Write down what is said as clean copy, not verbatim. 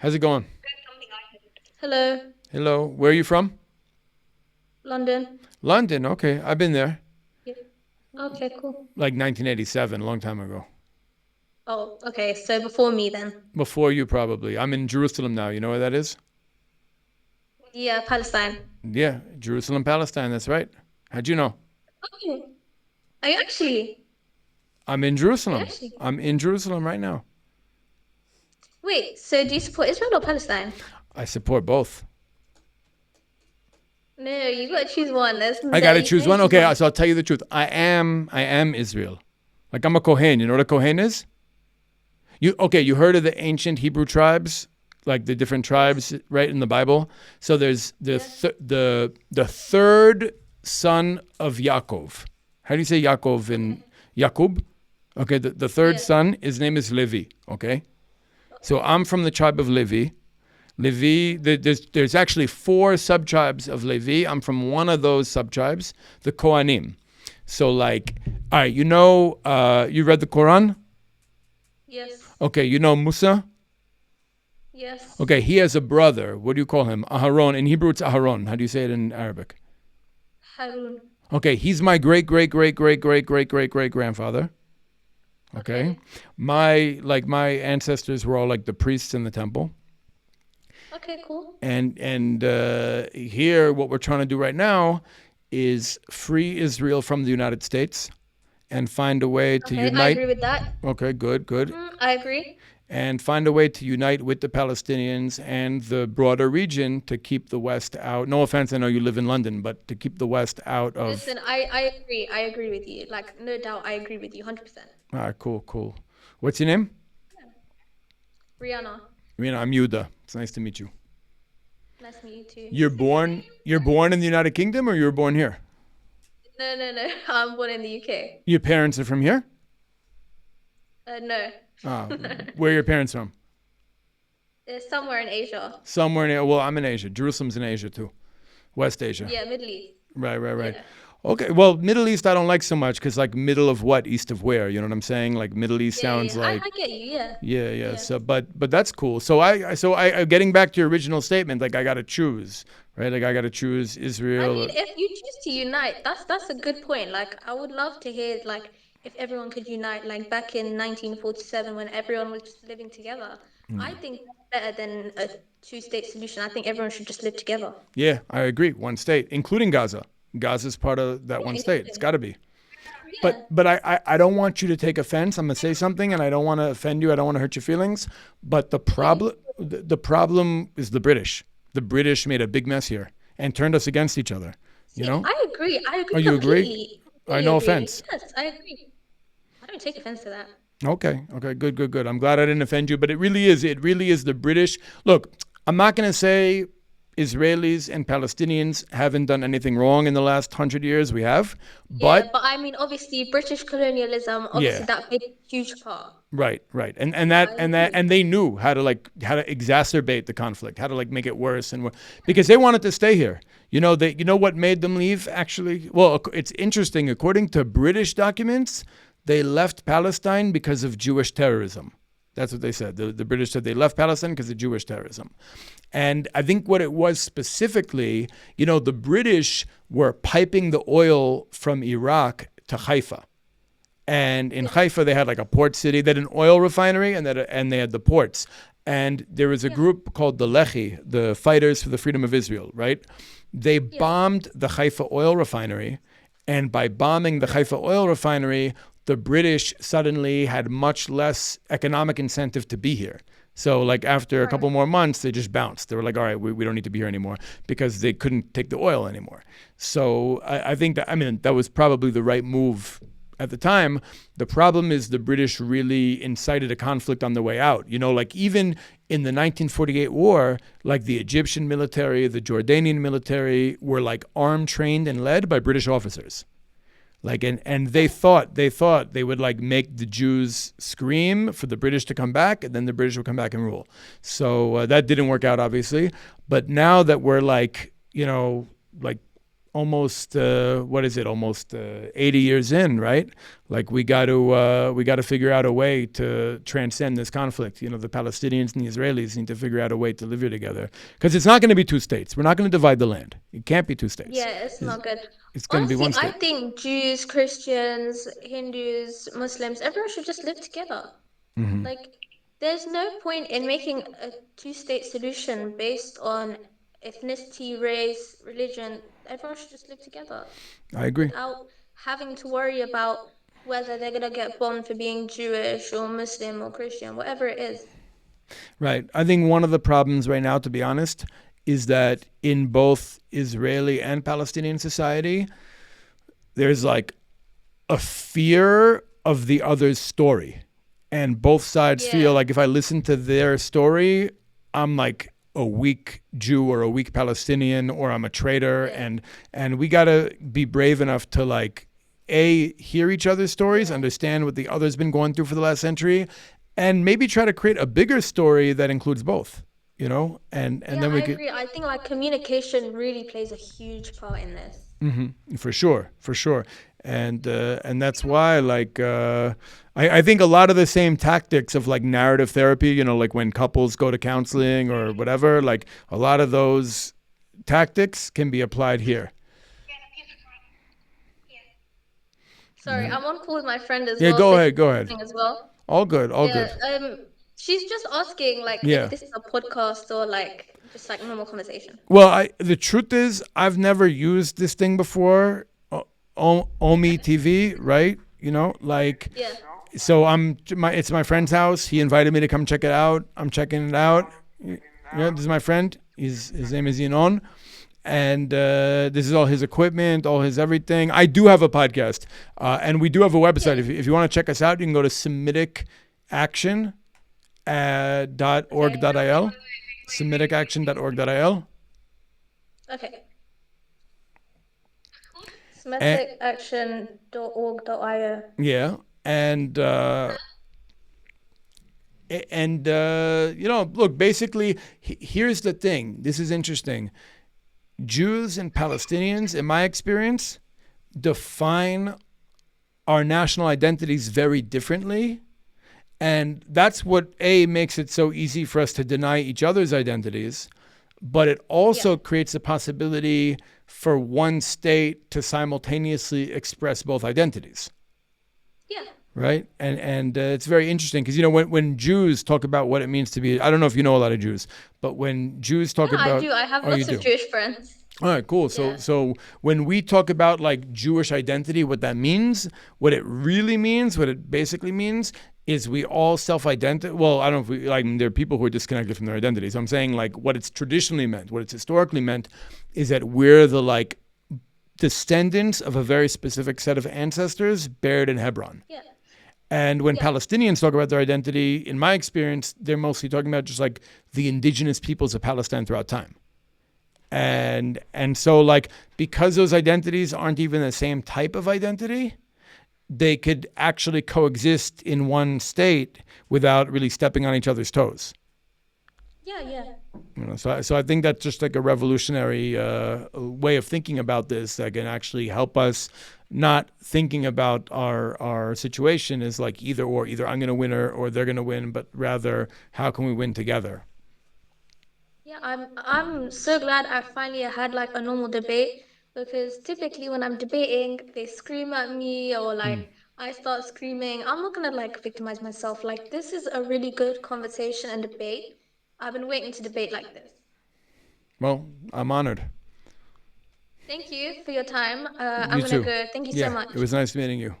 How's it going? Hello, Hello. Where are you from? London. London. Okay. I've been there. Yeah. Okay, cool. Like 1987, a long time ago. Oh, okay. So before me then. Before you, probably. I'm in Jerusalem now. You know where that is? Yeah, Palestine. Yeah. Jerusalem, Palestine. That's right. How'd you know? Okay. Are you actually? I'm in Are you Jerusalem. actually? I'm in Jerusalem right now. Wait, so do you support Israel or Palestine? I support both. No, you gotta choose one. I gotta You can choose only one. choose Okay, one. so I'll tell you the truth. I am Israel. Like I'm a Kohen. You know what a Kohen is? You heard of the ancient Hebrew tribes, like the different Yes. tribes, right in the Bible. So there's Yes. the third son of Yaakov. How do you say Yaakov in Okay. Yakub? Okay, the third Yeah. son, his name is Levi. Okay, so Okay. I'm from the tribe of Levi. Levi, there's actually four subtribes of Levi. I'm from one of those subtribes, the Kohanim. So like, all right, you read the Quran. Yes. Okay, you know Musa. Yes. Okay, he has a brother. What do you call him? Aharon. In Hebrew, it's Aharon. How do you say it in Arabic? Harun. Okay, he's my great great great great great great great great grandfather. Okay, Okay. my ancestors were all like the priests in the temple, Okay, cool. and here what we're trying to do right now is free Israel from the United States and find a way to Okay, I unite. agree with that. Okay, good, good. I agree. And find a way to unite with the Palestinians and the broader region to keep the West out. No offense, I know you live in London, but to keep the West out of. Listen, I agree. I agree with you. Like, no doubt, I agree with you 100%. Ah, cool, cool. What's your name? Rihanna, I'm Yuda. It's nice to meet you. nice to meet you too. You're born in the United Kingdom or you were born here? No, no, no. I'm born in the UK. Your parents are from here? No. Ah, where are your parents from? It's somewhere in Asia. Somewhere well, I'm in Asia. Jerusalem's in Asia too. West Asia. Yeah, Middle East. Right, right, right. Yeah. Okay, well, Middle East I don't like so much because like middle of what, east of where? You know what I'm saying? Like Middle East Yeah, yeah, sounds yeah. like I get you. Yeah. yeah, yeah. Yeah. So, but that's cool. So I getting back to your original statement, like I gotta choose, right? Like I gotta choose I Israel. mean, if you choose to unite, that's a good point. Like, I would love to hear like if everyone could unite, like back in 1947 when everyone was just living together. I think that's better than a two-state solution. I think everyone should just live together. Yeah, I agree. One state, including Gaza. Gaza's part of that Yeah, one state. It's including. got to be. But Yeah. but I don't want you to take offense. I'm gonna say something, and I don't want to offend you. I don't want to hurt your feelings. But Okay. the problem is the British. The British made a big mess here and turned us against each other. You See, know? I agree. I Oh, agree you agree? completely. I Completely no agree. offense. Yes, I agree. I don't take offense to that. Okay, okay, good, good, good. I'm glad I didn't offend you, but it really is the British. Look, I'm not going to say Israelis and Palestinians haven't done anything wrong in the last 100 years. We have, Yeah, but but I mean, obviously, British colonialism, obviously, yeah, that played a huge part. right, right, and I they knew how to exacerbate the conflict, how to like make it worse because they wanted to stay here. You know what made them leave actually? Well, it's interesting. According to British documents, they left Palestine because of Jewish terrorism. That's what they said. The British said they left Palestine because of Jewish terrorism. And I think what it was specifically, the British were piping the oil from Iraq to Haifa. And in yeah, Haifa, they had like a port city. They had an oil refinery, and they had the ports. And there was a yeah, group called the Lehi, the Fighters for the Freedom of Israel, right? They yeah, bombed the Haifa oil refinery. And by bombing the Haifa oil refinery, the British suddenly had much less economic incentive to be here. So, like, after a right. couple more months, they just bounced. They were like, all right, we don't need to be here anymore because they couldn't take the oil anymore. So, I think that was probably the right move at the time. The problem is the British really incited a conflict on the way out. Like even in the 1948 war, like the Egyptian military, the Jordanian military were like armed, trained, and led by British officers. Like and they thought they would like make the Jews scream for the British to come back, and then the British would come back and rule. So that didn't work out, obviously. But now that we're like like almost what is it? Almost 80 years in, right? Like we got to figure out a way to transcend this conflict. You know, the Palestinians and the Israelis need to figure out a way to live here together because it's not going to be two states. We're not going to divide the land. It can't be two states. Yeah, it's not good. It's going to be Honestly, one I state. think Jews, Christians, Hindus, Muslims, everyone should just live together. Like, there's no point in making a two-state solution based on ethnicity, race, religion. Everyone should just live together I agree. without having to worry about whether they're gonna get bombed for being Jewish or Muslim or Christian, whatever it is. Right. I think one of the problems right now, to be honest, is that in both Israeli and Palestinian society, there's like a fear of the other's story. And both sides feel Yeah, like if I listen to their story, I'm like a weak Jew or a weak Palestinian or I'm a traitor. yeah, And we gotta be brave enough to like hear each other's stories, yeah. understand what the other's been going through for the last century, and maybe try to create a bigger story that includes both, you know? And Yeah, then I we could agree. I think like communication really plays a huge part in this. for sure, for sure, and that's why I think a lot of the same tactics of like narrative therapy, you know, like when couples go to counseling or whatever, like a lot of those tactics can be applied here. Sorry, I'm on call with my friend as Yeah, well, so go she's ahead, go ahead. listening as well. All good, all Yeah, good. she's just asking like if Yeah. this is a podcast or like just like normal conversation. Well, the truth is, I've never used this thing before. Omi TV, right? You know, like Yeah. so it's my friend's house. He invited me to come check it out. I'm checking it out. Yeah, this is my friend. His name is Yinon. And this is all his equipment, all his everything. I do have a podcast, and we do have a website. Yeah. If you want to check us out, you can go to Semitic Action Okay. .org.il, semiticaction.org.il. Okay. And, Semiticaction.org.io. yeah, and you know, look, basically, here's the thing. This is interesting. Jews and Palestinians, in my experience, define our national identities very differently. And that's what makes it so easy for us to deny each other's identities. But it Yeah. also creates the possibility for one state to simultaneously express both identities. Yeah. Right, and it's very interesting because you know when Jews talk about what it means to be, I don't know if you know a lot of Jews, but when Jews talk Yeah, I about, do. I have oh, you lots of do. Jewish friends. All right, cool. So Yeah. so when we talk about like Jewish identity, what that means, what it really means, what it basically means is we all self-identify. Well, I don't know if we like there are people who are disconnected from their identities. I'm saying like what it's traditionally meant, what it's historically meant, is that we're the like descendants of a very specific set of ancestors buried in Hebron. Yeah. And when Yeah. Palestinians talk about their identity, in my experience, they're mostly talking about just like the indigenous peoples of Palestine throughout time. Yeah. And so like because those identities aren't even the same type of identity, they could actually coexist in one state without really stepping on each other's toes. Yeah. Yeah. You know, so I think that's just like a revolutionary way of thinking about this that can actually help us not thinking about our situation as like either or, either I'm going to win or they're going to win, but rather how can we win together? Yeah, I'm so glad I finally had like a normal debate because typically when I'm debating, they scream at me or like I start screaming. I'm not gonna like victimize myself. Like this is a really good conversation and debate. I've been waiting to debate like this. Well, I'm honored. Thank you for your time. I'm You gonna too. go. Thank you so Yeah, it much. was nice meeting you.